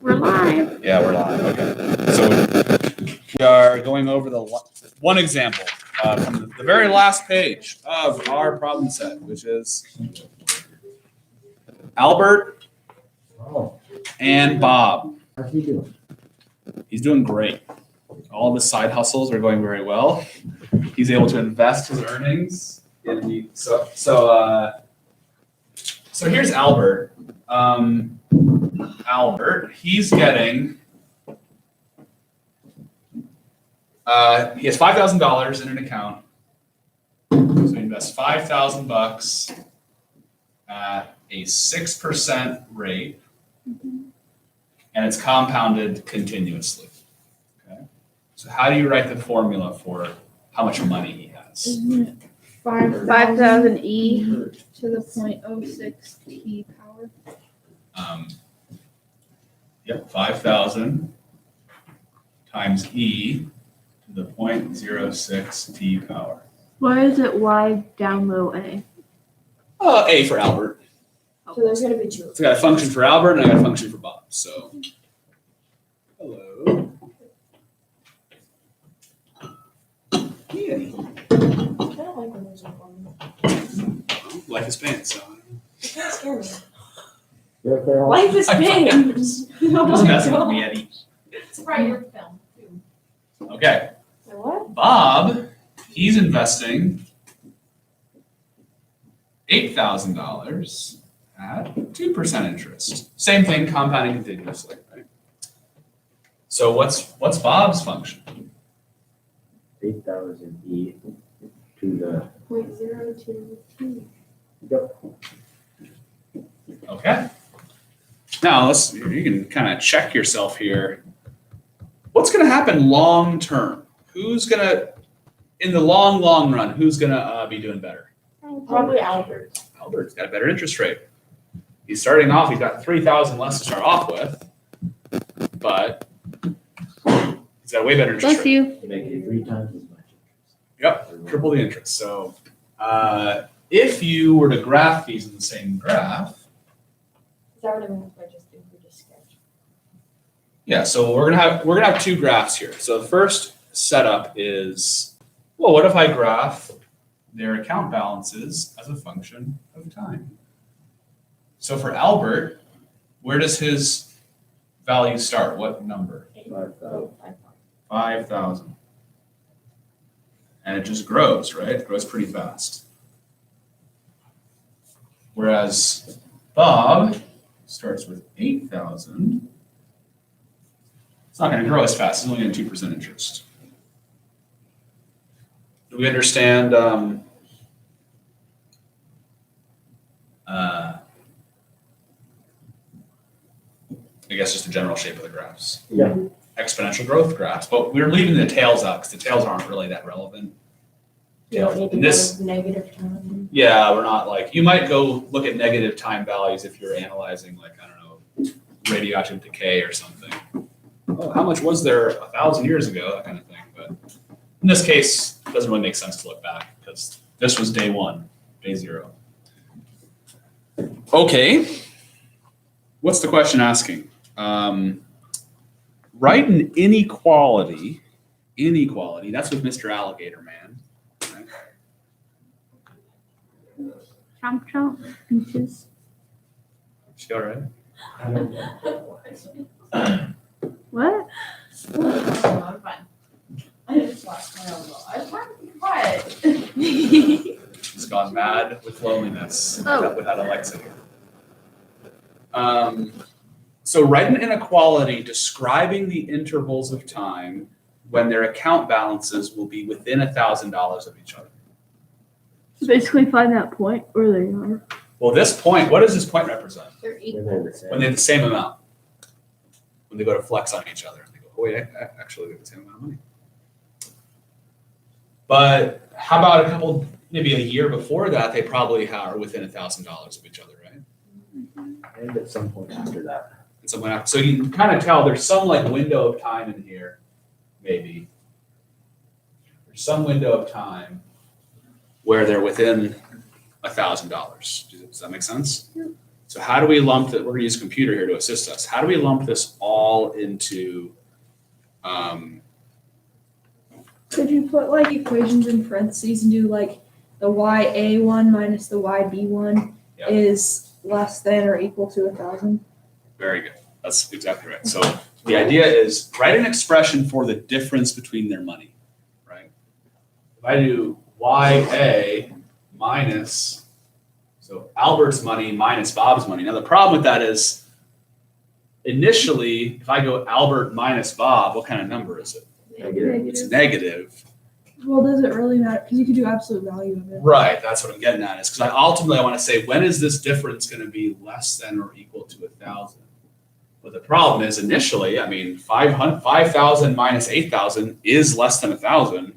We're live. Yeah, we're live. Okay. So we are going over the one example from the very last page of our problem set, which is Albert and Bob. How's he doing? He's doing great. All of his side hustles are going very well. He's able to invest his earnings. So here's Albert. Albert, he's getting. He has $5,000 in an account. So he invests $5,000 at a 6% rate, and it's compounded continuously. Okay. So how do you write the formula for how much money he has? 5,000 e to the 0.06 t power. Yep, 5,000 times e to the 0.06 t power. Why is it y down low a? A for Albert. So there's gonna be two. So I got a function for Albert and I got a function for Bob. So, hello. Yeah. I don't like when there's a one. Life is pain, so. It kind of scare me. You're okay, Al? Life is I'm pain. fine. Oh Just my messing with God. me, Eddie. It's right, your film too. Okay, So what? Bob, he's investing $8,000 at 2% interest. Same thing, compounding continuously, right? So what's Bob's function? 8,000 e to the. 0.02 t. Yep. Okay. Now you can kind of check yourself here. What's going to happen long term? Who's going to, in the long run, who's going to be doing better? Probably Albert. Albert's got a better interest rate. He's starting off, he's got 3,000 less to start off with, but he's got a way better interest Bless rate. you. You make it 3 times as much. Yep, triple the interest. So if you were to graph these in the same graph, Is that what I meant by just doing for just sketch? yeah, so we're gonna have two graphs here. So the first setup is, well, what if I graph their account balances as a function of time? So for Albert, where does his value start? What number? 5,000. 5,000. And it just grows, right? It grows pretty fast. Whereas Bob starts with 8,000. It's not going to grow as fast. It's only going to 2% interest. Do we understand I guess just the general shape of the graphs? Yeah. Exponential growth graphs, but we're leaving the tails out because the tails aren't really that relevant. You don't need to This- go negative time. Yeah, we're not like, you might go look at negative time values if you're analyzing like, I don't know, radioactive decay or something. Oh, how much was there 1,000 years ago, that kind of thing. But in this case, it doesn't really make sense to look back because this was day one, day zero. Okay, what's the question asking? Write an inequality, that's with Mr. Alligator Man. Chomp chomp. Inches. She all right? I don't know. What? I'm fine. I just lost my elbow. I was trying to be quiet. She's gone mad with loneliness Oh. without Alexa here. So write an inequality describing the intervals of time when their account balances will be within $1,000 of each other. So basically find that point where they are. Well, this point, what does this point represent? They're When equal. they're the same. When they have the same amount. When they go to flex on each other. They go, oh wait, actually they have the same amount of money. But how about a couple, maybe a year before that, they probably are within $1,000 of each other, right? And at some point after that. And someone after, so you can kind of tell there's some like window of time in here, maybe. There's some window of time where they're within $1,000. Does that make sense? Yeah. So So how do we lump that? We're gonna use a computer here to assist us. How do we lump this all into, Could you put like equations in parentheses and do like the YA1 minus the YB1 Yeah. is less than or equal to 1,000? very good. That's exactly right. So the idea is write an expression for the difference between their money, right? If I do YA minus, so Albert's money minus Bob's money. Now the problem with that is initially, if I go Albert minus Bob, what kind of number is it? It's negative. Well, does it really matter? Because you could do absolute value of it. Right, that's what I'm getting at. Is because I ultimately want to say, when is this difference going to be less than or equal to 1,000? But the problem is initially, I mean, 5,000 minus 8,000 is less than 1,000,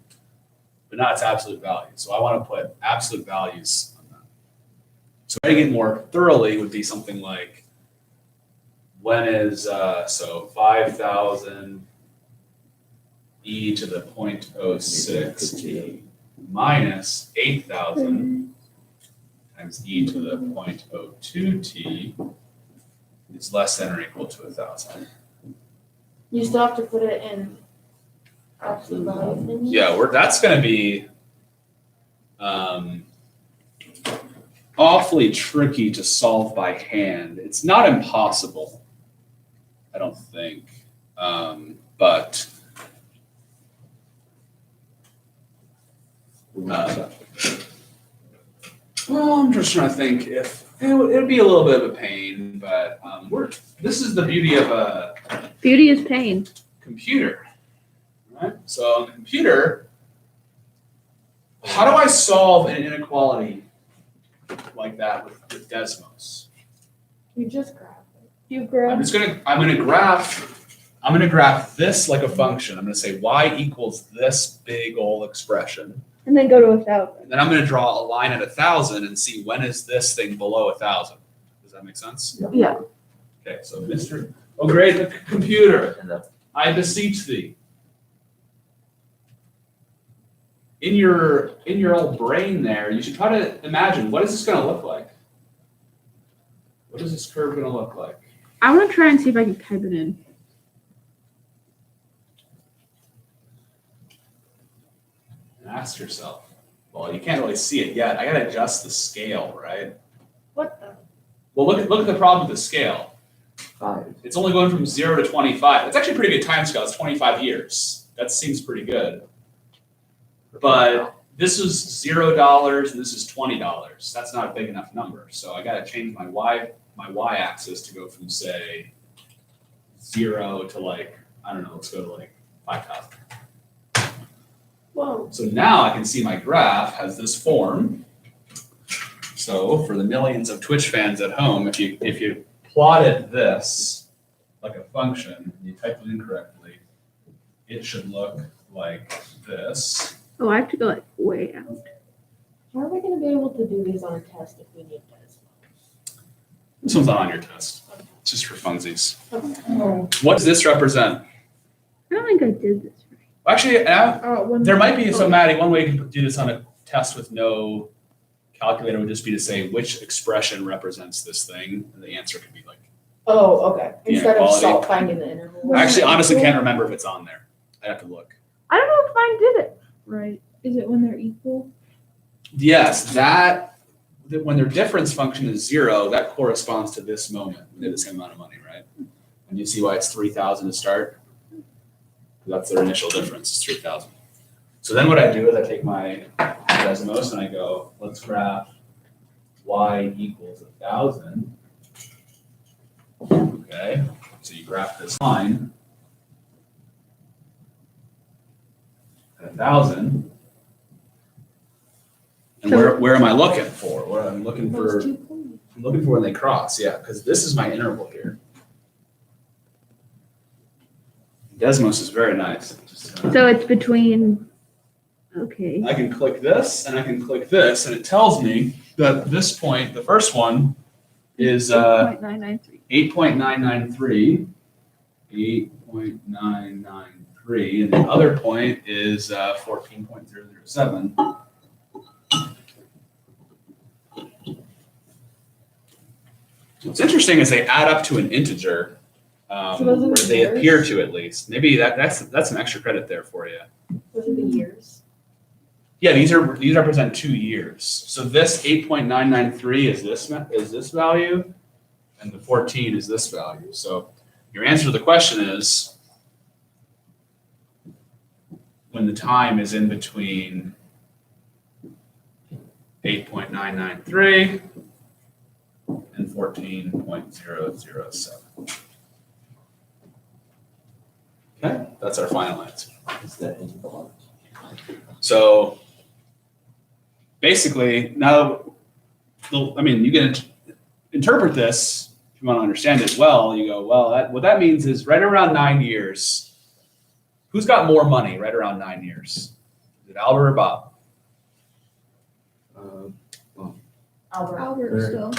but not its absolute value. So I want to put absolute values on that. So writing it more thoroughly would be something like, when is, so 5,000 e to the 0.06 t minus 8,000 times e to the 0.02 t is less than or equal to 1,000. You still have to put it in absolute value things? Yeah, that's going to be awfully tricky to solve by hand. It's not impossible, I don't think, but well, I'm just trying to think if it would be a little bit of a pain, but this is the beauty of a Beauty is pain. computer, right? So on the computer, how do I solve an inequality like that with Desmos? You just grab it. You I'm grab. gonna graph this like a function. I'm gonna say y equals this big old expression. And then go to 1,000. And then I'm gonna draw a line at 1,000 and see when is this thing below 1,000. Does that make sense? Yeah. Okay, so great computer, And the I beseech thee. In your old brain there, you should try to imagine, what is this gonna look like? What is this curve gonna look like? I want to try and see if I can type it in. And ask yourself, well, you can't really see it yet. I gotta adjust the scale, right? What the? Well, look at the problem with the scale. 5. It's only going from 0 to 25. It's actually a pretty good time scale. It's 25 years. That seems pretty good. But this is $0 and this is $20. That's not a big enough number. So I got to change my y-axis to go from, say, 0 to like, I don't know, let's go to like 5,000. Whoa. So now I can see my graph has this form. So for the millions of Twitch fans at home, if you plotted this like a function, and you typed it in correctly, it should look like this. Oh, I have to go like way out. How are we gonna be able to do these on a test if we need Desmos? This one's not on your test. It's just for funsies. Okay. What does this represent? I don't think I did this right. Actually, When there might be, so Maddie, one way you can do this on a test with no calculator would just be to say which expression represents this thing, and the answer could be like, Oh, okay. The Instead of inequality. finding the interval. Well, I actually honestly can't remember if it's on there. I'd have to look. I don't know if mine did it. Right. Is it when they're equal? Yes, when their difference function is 0, that corresponds to this moment when they have the same amount of money, right? And you see why it's 3,000 to start? That's their initial difference, is 3,000. So then what I do is I take my Desmos and I go, let's graph y equals 1,000. Okay, so you graph this line at 1,000. And where am I looking for? I'm looking for when they cross, yeah, because this is my interval here. Desmos is very nice. So it's between, okay. I can click this and I can click this, and it tells me that this point, the first one, is 8.993. 8.993. 8.993, and the other point is 14.007. What's interesting is they add up to an integer, So those are or the they years? appear to at least. Maybe that's some extra credit there for you. Those are the years. Yeah, these represent 2 years. So this 8.993 is this value, and the 14 is this value. So your answer to the question is when the time is in between 8.993 and 14.007. Okay, that's our final answer. Is that in the lot? So basically, now, you can interpret this if you want to understand it well. You go, well, what that means is right around 9 years, who's got more money right around 9 years? Is it Albert or Bob? Albert. Albert Very- still.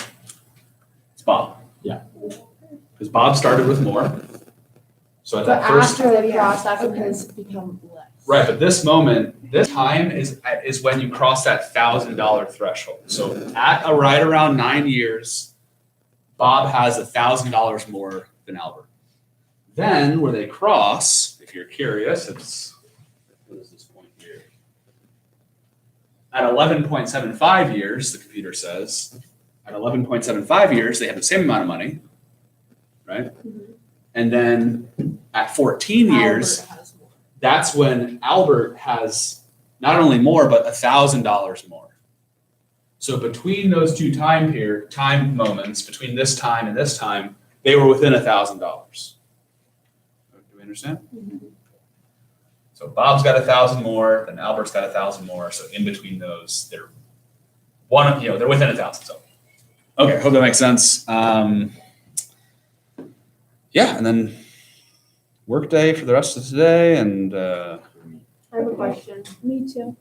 It's Bob. Yeah. Because Bob started with more. So at But that first, after they cross, that's when Okay. his become less. right, but this moment, this time is when you cross that $1,000 threshold. So at right around 9 years, Bob has $1,000 more than Albert. Then where they cross, if you're curious, what is this point here? At 11.75 years, the computer says, at 11.75 years, they have the same amount of money, right? Mhm. And then at 14 years, Albert has more. that's when Albert has not only more, but $1,000 more. So between those two time moments, between this time and this time, they were within $1,000. Do we understand? So Bob's got 1,000 more, then Albert's got 1,000 more. So in between those, they're within 1,000. So okay, hope that makes sense. Yeah, and then work day for the rest of today, and I have a question. Me too.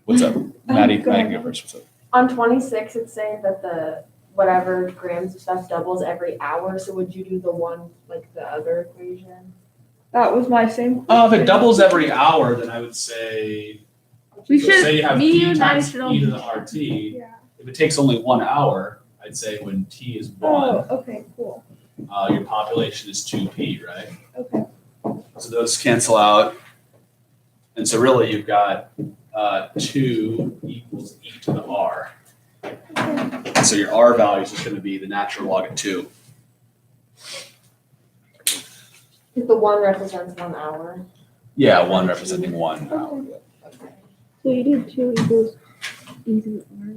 what's up, Maddie? go Maddie, ahead. go first. What's up? On 26, it's saying that the whatever grams of stuff doubles every hour. So would you do the one like the other equation? That was my same. If question. it doubles every hour, then I would say. We so should- say you have me, p you, and I times should all e to be- the RT. Yeah. If it takes only 1 hour, I'd say when t is 1, Oh, okay, cool. your population is 2p, right? Okay. So those cancel out. And so really you've got 2 equals e to the r. And so your r value is just going to be the natural log of 2. If the one represents 1 hour. Yeah, 1 representing 1 hour. Okay. So you did 2 equals e to the r.